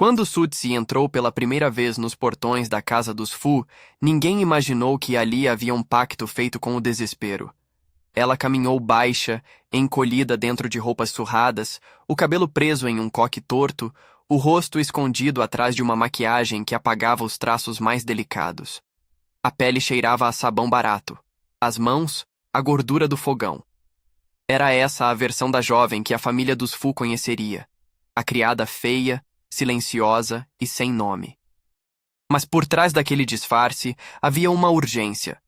Quando Sutsi entrou pela primeira vez nos portões da casa dos Fu, ninguém imaginou que ali havia um pacto feito com o desespero. Ela caminhou baixa, encolhida dentro de roupas surradas, o cabelo preso em um coque torto, o rosto escondido atrás de uma maquiagem que apagava os traços mais delicados. A pele cheirava a sabão barato. As mãos, a gordura do fogão. Era essa a versão da jovem que a família dos Fu conheceria. A criada feia, silenciosa e sem nome. Mas por trás daquele disfarce havia uma urgência.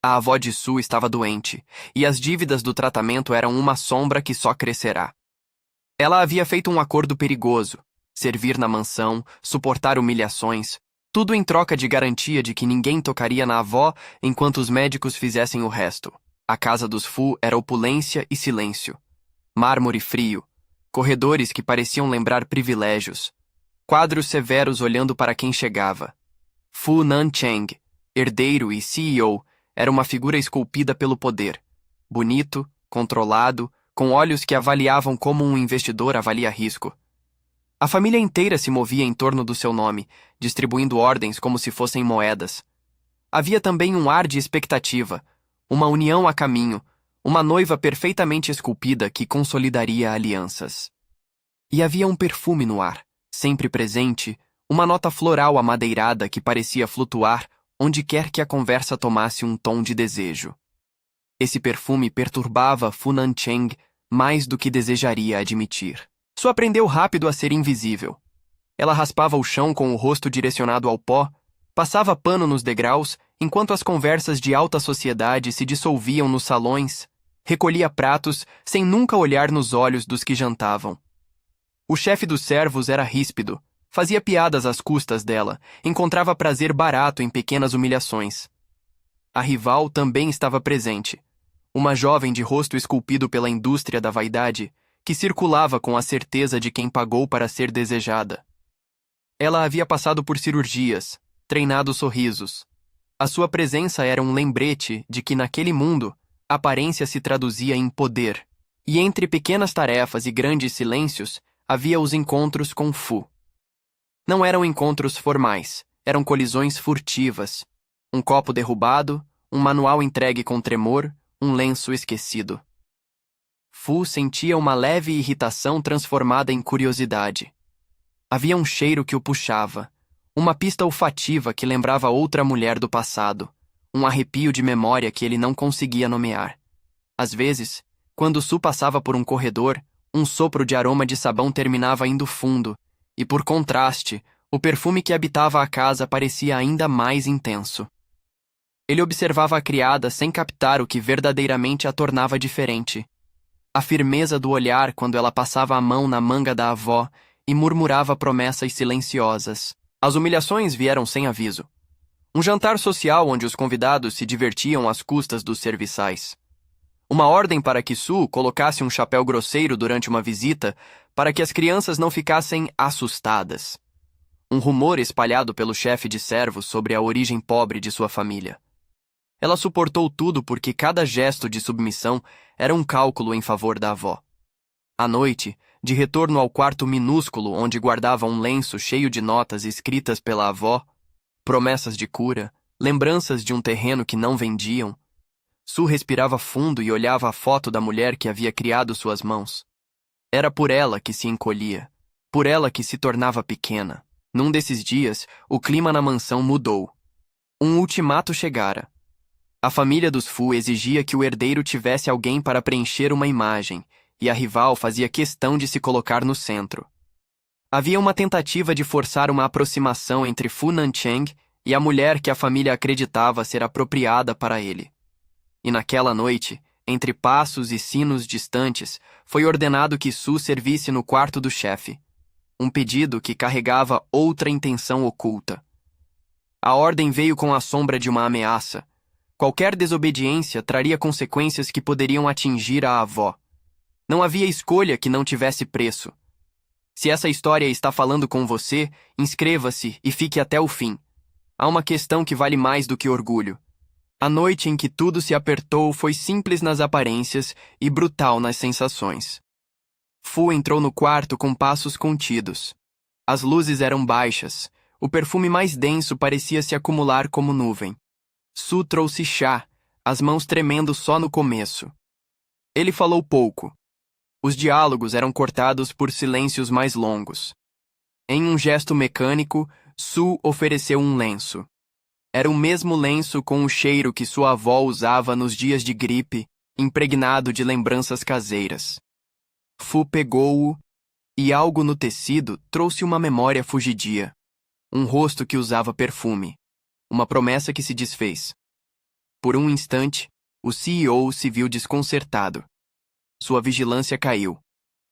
A avó de Su estava doente, e as dívidas do tratamento eram uma sombra que só crescerá. Ela havia feito um acordo perigoso: servir na mansão, suportar humilhações, tudo em troca de garantia de que ninguém tocaria na avó enquanto os médicos fizessem o resto. A casa dos Fu era opulência e silêncio. Mármore frio, corredores que pareciam lembrar privilégios, quadros severos olhando para quem chegava. Fu Nancheng, herdeiro e CEO, era uma figura esculpida pelo poder. Bonito, controlado, com olhos que avaliavam como um investidor avalia risco. A família inteira se movia em torno do seu nome, distribuindo ordens como se fossem moedas. Havia também um ar de expectativa, uma união a caminho, uma noiva perfeitamente esculpida que consolidaria alianças. E havia um perfume no ar, sempre presente, uma nota floral amadeirada que parecia flutuar onde quer que a conversa tomasse um tom de desejo. Esse perfume perturbava Fu Nancheng mais do que desejaria admitir. Su aprendeu rápido a ser invisível. Ela raspava o chão com o rosto direcionado ao pó, passava pano nos degraus, enquanto as conversas de alta sociedade se dissolviam nos salões, recolhia pratos sem nunca olhar nos olhos dos que jantavam. O chefe dos servos era ríspido, fazia piadas às custas dela, encontrava prazer barato em pequenas humilhações. A rival também estava presente, uma jovem de rosto esculpido pela indústria da vaidade, que circulava com a certeza de quem pagou para ser desejada. Ela havia passado por cirurgias, treinado sorrisos. A sua presença era um lembrete de que naquele mundo, a aparência se traduzia em poder, e entre pequenas tarefas e grandes silêncios, havia os encontros com Fu. Não eram encontros formais, eram colisões furtivas. Um copo derrubado, um manual entregue com tremor, um lenço esquecido. Fu sentia uma leve irritação transformada em curiosidade. Havia um cheiro que o puxava, uma pista olfativa que lembrava outra mulher do passado, um arrepio de memória que ele não conseguia nomear. Às vezes, quando Su passava por um corredor, um sopro de aroma de sabão terminava indo fundo, e por contraste, o perfume que habitava a casa parecia ainda mais intenso. Ele observava a criada sem captar o que verdadeiramente a tornava diferente. A firmeza do olhar quando ela passava a mão na manga da avó e murmurava promessas silenciosas. As humilhações vieram sem aviso. Um jantar social onde os convidados se divertiam às custas dos serviçais. Uma ordem para que Su colocasse um chapéu grosseiro durante uma visita para que as crianças não ficassem assustadas. Um rumor espalhado pelo chefe de servos sobre a origem pobre de sua família. Ela suportou tudo porque cada gesto de submissão era um cálculo em favor da avó. À noite, de retorno ao quarto minúsculo onde guardava um lenço cheio de notas escritas pela avó, promessas de cura, lembranças de um terreno que não vendiam, Su respirava fundo e olhava a foto da mulher que havia criado suas mãos. Era por ela que se encolhia, por ela que se tornava pequena. Num desses dias, o clima na mansão mudou. Um ultimato chegara. A família dos Fu exigia que o herdeiro tivesse alguém para preencher uma imagem, e a rival fazia questão de se colocar no centro. Havia uma tentativa de forçar uma aproximação entre Fu Nancheng e a mulher que a família acreditava ser apropriada para ele. E naquela noite, entre passos e sinos distantes, foi ordenado que Su servisse no quarto do chefe. Um pedido que carregava outra intenção oculta. A ordem veio com a sombra de uma ameaça. Qualquer desobediência traria consequências que poderiam atingir a avó. Não havia escolha que não tivesse preço. Se essa história está falando com você, inscreva-se e fique até o fim. Há uma questão que vale mais do que orgulho. A noite em que tudo se apertou foi simples nas aparências e brutal nas sensações. Fu entrou no quarto com passos contidos. As luzes eram baixas. O perfume mais denso parecia se acumular como nuvem. Su trouxe chá, as mãos tremendo só no começo. Ele falou pouco. Os diálogos eram cortados por silêncios mais longos. Em um gesto mecânico, Su ofereceu um lenço. Era o mesmo lenço com o cheiro que sua avó usava nos dias de gripe, impregnado de lembranças caseiras. Fu pegou-o, e algo no tecido trouxe uma memória fugidia. Um rosto que usava perfume. Uma promessa que se desfez. Por um instante, o CEO se viu desconcertado. Sua vigilância caiu.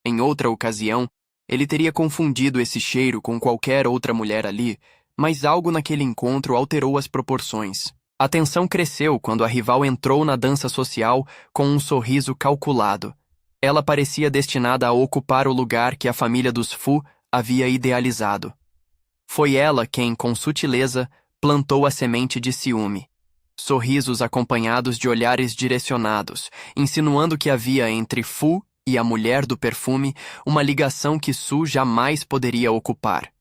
Em outra ocasião, ele teria confundido esse cheiro com qualquer outra mulher ali, mas algo naquele encontro alterou as proporções. A tensão cresceu quando a rival entrou na dança social com um sorriso calculado. Ela parecia destinada a ocupar o lugar que a família dos Fu havia idealizado. Foi ela quem, com sutileza, plantou a semente de ciúme. Sorrisos acompanhados de olhares direcionados, insinuando que havia entre Fu e a mulher do perfume uma ligação que Su jamais poderia ocupar.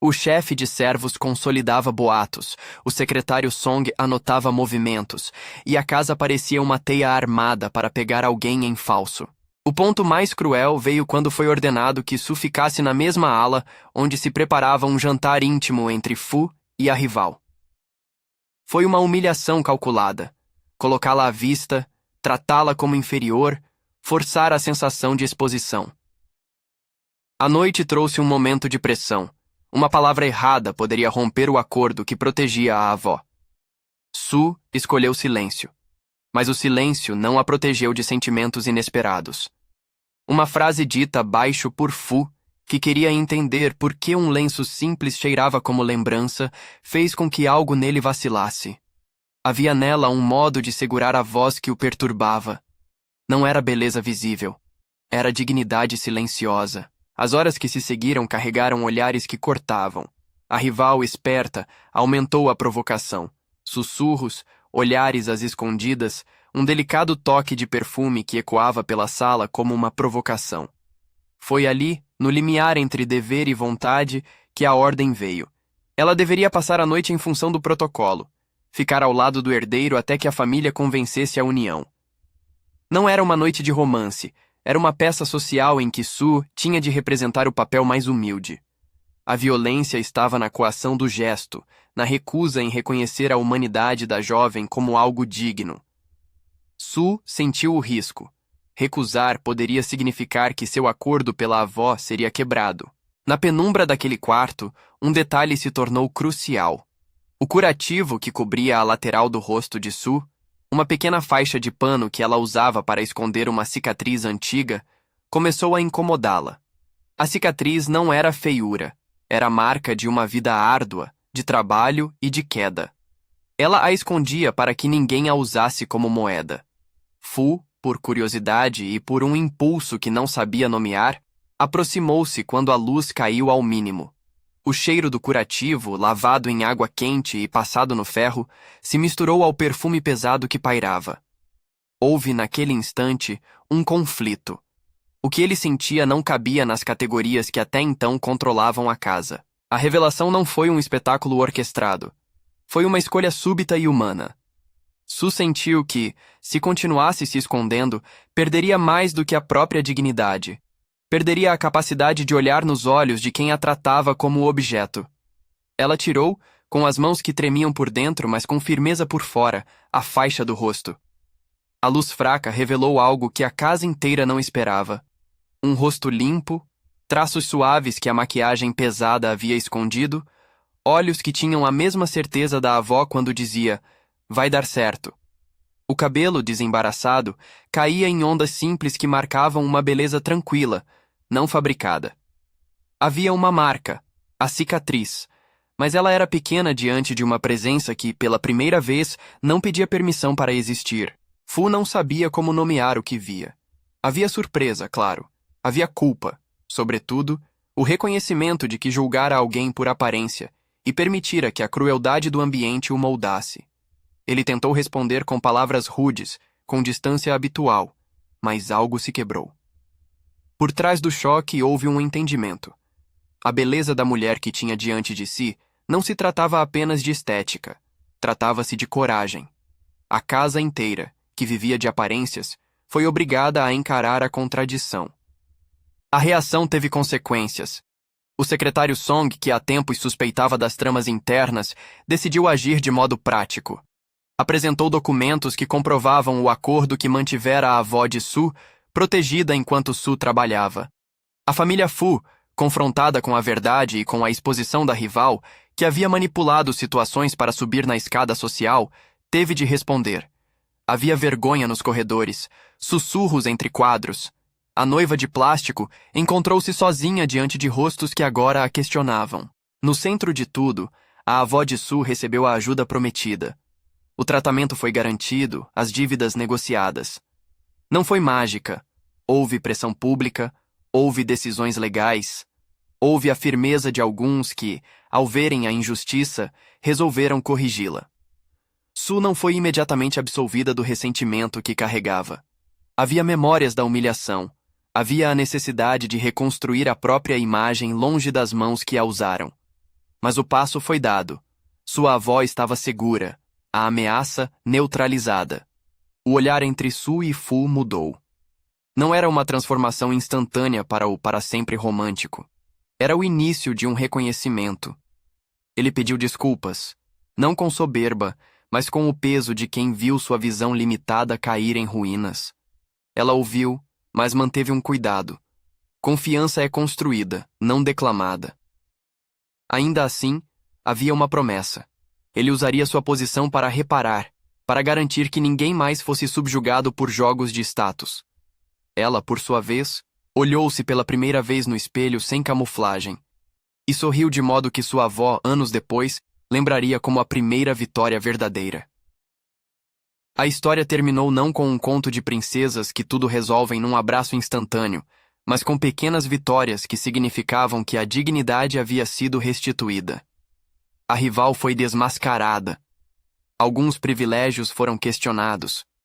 O chefe de servos consolidava boatos, o secretário Song anotava movimentos, e a casa parecia uma teia armada para pegar alguém em falso. O ponto mais cruel veio quando foi ordenado que Su ficasse na mesma ala onde se preparava um jantar íntimo entre Fu e a rival. Foi uma humilhação calculada. Colocá-la à vista, tratá-la como inferior, forçar a sensação de exposição. A noite trouxe um momento de pressão. Uma palavra errada poderia romper o acordo que protegia a avó. Su escolheu silêncio. Mas o silêncio não a protegeu de sentimentos inesperados. Uma frase dita baixo por Fu, que queria entender por que um lenço simples cheirava como lembrança, fez com que algo nele vacilasse. Havia nela um modo de segurar a voz que o perturbava. Não era beleza visível. Era dignidade silenciosa. As horas que se seguiram carregaram olhares que cortavam. A rival, esperta, aumentou a provocação. Sussurros, olhares às escondidas, um delicado toque de perfume que ecoava pela sala como uma provocação. Foi ali, no limiar entre dever e vontade, que a ordem veio. Ela deveria passar a noite em função do protocolo, ficar ao lado do herdeiro até que a família convencesse a união. Não era uma noite de romance, era uma peça social em que Su tinha de representar o papel mais humilde. A violência estava na coação do gesto, na recusa em reconhecer a humanidade da jovem como algo digno. Su sentiu o risco. Recusar poderia significar que seu acordo pela avó seria quebrado. Na penumbra daquele quarto, um detalhe se tornou crucial. O curativo que cobria a lateral do rosto de Su, uma pequena faixa de pano que ela usava para esconder uma cicatriz antiga, começou a incomodá-la. A cicatriz não era feiura, era a marca de uma vida árdua, de trabalho e de queda. Ela a escondia para que ninguém a usasse como moeda. Fu, por curiosidade e por um impulso que não sabia nomear, aproximou-se quando a luz caiu ao mínimo. O cheiro do curativo, lavado em água quente e passado no ferro, se misturou ao perfume pesado que pairava. Houve, naquele instante, um conflito. O que ele sentia não cabia nas categorias que até então controlavam a casa. A revelação não foi um espetáculo orquestrado. Foi uma escolha súbita e humana. Su sentiu que, se continuasse se escondendo, perderia mais do que a própria dignidade. Perderia a capacidade de olhar nos olhos de quem a tratava como objeto. Ela tirou, com as mãos que tremiam por dentro, mas com firmeza por fora, a faixa do rosto. A luz fraca revelou algo que a casa inteira não esperava. Um rosto limpo, traços suaves que a maquiagem pesada havia escondido, olhos que tinham a mesma certeza da avó quando dizia, vai dar certo. O cabelo, desembaraçado, caía em ondas simples que marcavam uma beleza tranquila, não fabricada. Havia uma marca, a cicatriz, mas ela era pequena diante de uma presença que, pela primeira vez, não pedia permissão para existir. Fu não sabia como nomear o que via. Havia surpresa, claro. Havia culpa, sobretudo, o reconhecimento de que julgara alguém por aparência e permitira que a crueldade do ambiente o moldasse. Ele tentou responder com palavras rudes, com distância habitual, mas algo se quebrou. Por trás do choque houve um entendimento. A beleza da mulher que tinha diante de si não se tratava apenas de estética. Tratava-se de coragem. A casa inteira, que vivia de aparências, foi obrigada a encarar a contradição. A reação teve consequências. O secretário Song, que há tempos suspeitava das tramas internas, decidiu agir de modo prático. Apresentou documentos que comprovavam o acordo que mantivera a avó de Su protegida enquanto Su trabalhava. A família Fu, confrontada com a verdade e com a exposição da rival, que havia manipulado situações para subir na escada social, teve de responder. Havia vergonha nos corredores, sussurros entre quadros. A noiva de plástico encontrou-se sozinha diante de rostos que agora a questionavam. No centro de tudo, a avó de Su recebeu a ajuda prometida. O tratamento foi garantido, as dívidas negociadas. Não foi mágica. Houve pressão pública, houve decisões legais, houve a firmeza de alguns que, ao verem a injustiça, resolveram corrigi-la. Su não foi imediatamente absolvida do ressentimento que carregava. Havia memórias da humilhação. Havia a necessidade de reconstruir a própria imagem longe das mãos que a usaram. Mas o passo foi dado. Sua avó estava segura, a ameaça neutralizada. O olhar entre Su e Fu mudou. Não era uma transformação instantânea para o para sempre romântico. Era o início de um reconhecimento. Ele pediu desculpas, não com soberba, mas com o peso de quem viu sua visão limitada cair em ruínas. Ela ouviu, mas manteve um cuidado. Confiança é construída, não declamada. Ainda assim, havia uma promessa. Ele usaria sua posição para reparar, para garantir que ninguém mais fosse subjugado por jogos de status. Ela, por sua vez, olhou-se pela primeira vez no espelho sem camuflagem e sorriu de modo que sua avó, anos depois, lembraria como a primeira vitória verdadeira. A história terminou não com um conto de princesas que tudo resolvem num abraço instantâneo, mas com pequenas vitórias que significavam que a dignidade havia sido restituída. A rival foi desmascarada. Alguns privilégios foram questionados.